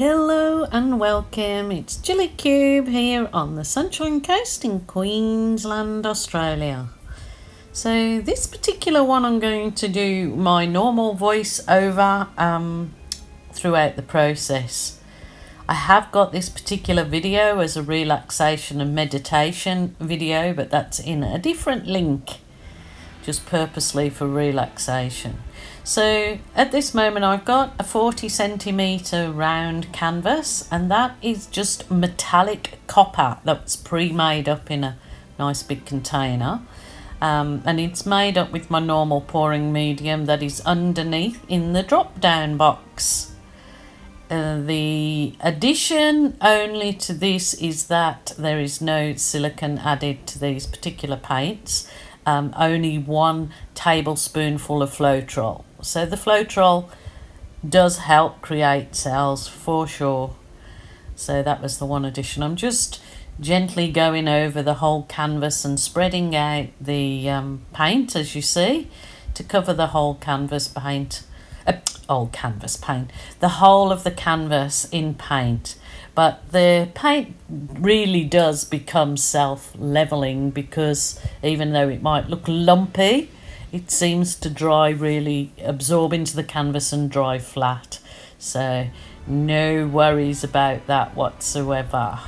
Hello and welcome, it's Gillykube here on the Sunshine Coast in Queensland, Australia. So this particular one I'm going to do my normal voice over throughout the process. I have got this particular video as a relaxation and meditation video, but that's in a different link, just purposely for relaxation. So at this moment I've got a 40 centimetre round canvas, and that is just metallic copper that's pre-made up in a nice big container, and it's made up with my normal pouring medium that is underneath in the drop down box. The addition only to this is that there is no silicone added to these particular paints. Only 1 tablespoonful of Floetrol. So the Floetrol does help create cells for sure. So that was the one addition. I'm just gently going over the whole canvas and spreading out the paint, as you see, to cover the whole canvas paint. The whole of the canvas in paint. But the paint really does become self-leveling, because even though it might look lumpy, it seems to dry, really absorb into the canvas and dry flat. So no worries about that whatsoever.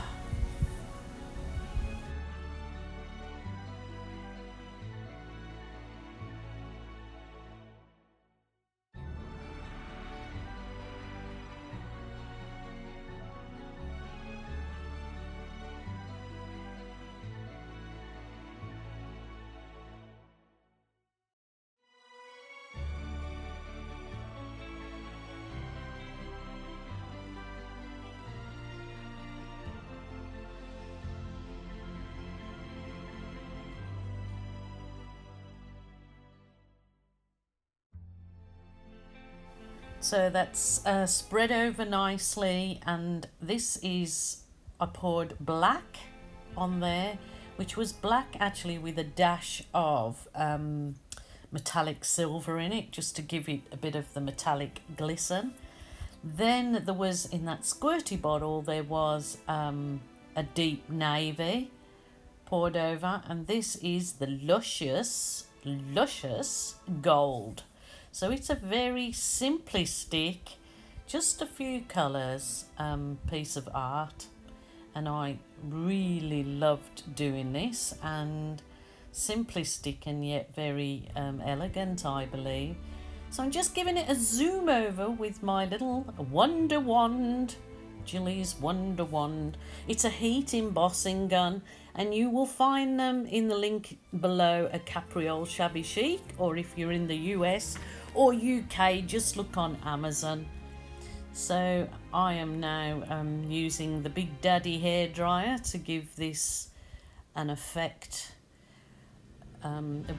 So that's spread over nicely, and this is, I poured black on there, which was black actually with a dash of metallic silver in it, just to give it a bit of the metallic glisten. Then there was, in that squirty bottle, there was a deep navy poured over, and this is the luscious gold. So it's a very simplistic, just a few colours piece of art, and I really loved doing this, and simplistic and yet very elegant, I believe. So I'm just giving it a zoom over with my little Wonder Wand, Jilly's Wonder Wand. It's a heat embossing gun, and you will find them in the link below at Capriole Shabby Chic, or if you're in the US or UK, just look on Amazon. So I am now using the Big Daddy hairdryer to give this an effect,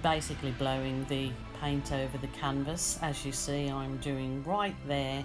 basically blowing the paint over the canvas, as you see I'm doing right there.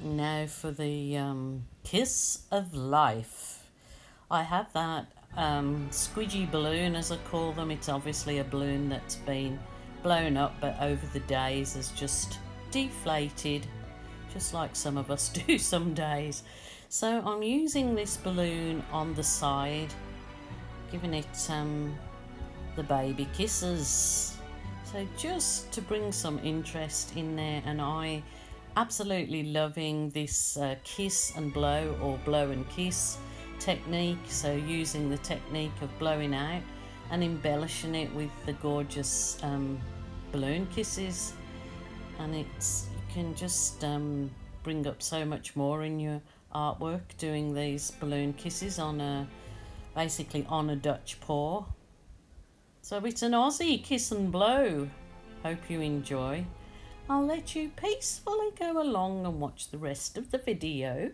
Now for the kiss of life. I have that squidgy balloon, as I call them. It's obviously a balloon that's been blown up, but over the days has just deflated, just like some of us do some days. So I'm using this balloon on the side, giving it the baby kisses. So just to bring some interest in there, and I absolutely loving this kiss and blow, or blow and kiss technique, so using the technique of blowing out and embellishing it with the gorgeous balloon kisses, and you can just bring up so much more in your artwork doing these balloon kisses on basically on a Dutch pour. So it's an Aussie kiss and blow. Hope you enjoy. I'll let you peacefully go along and watch the rest of the video.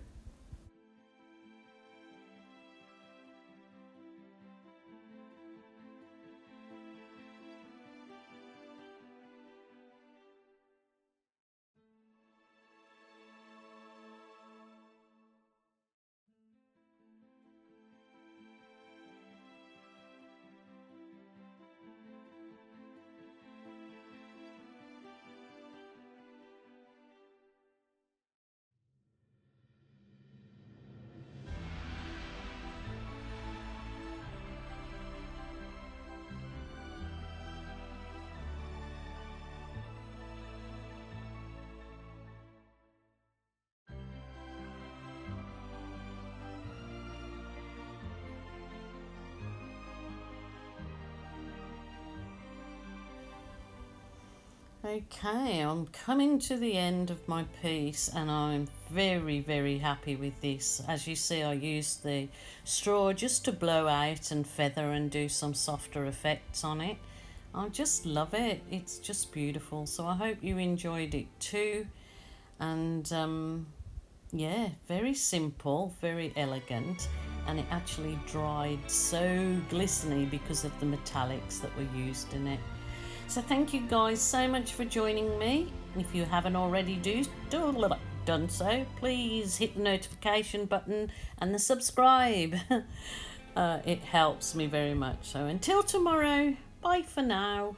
Okay, I'm coming to the end of my piece and I'm very happy with this. As you see, I used the straw just to blow out and feather and do some softer effects on it. I just love it. It's just beautiful. So I hope you enjoyed it too. And yeah, very simple, very elegant, and it actually dried so glistening because of the metallics that were used in it. So thank you guys so much for joining me. If you haven't already done so, please hit the notification button and the subscribe. It helps me very much. So until tomorrow, bye for now.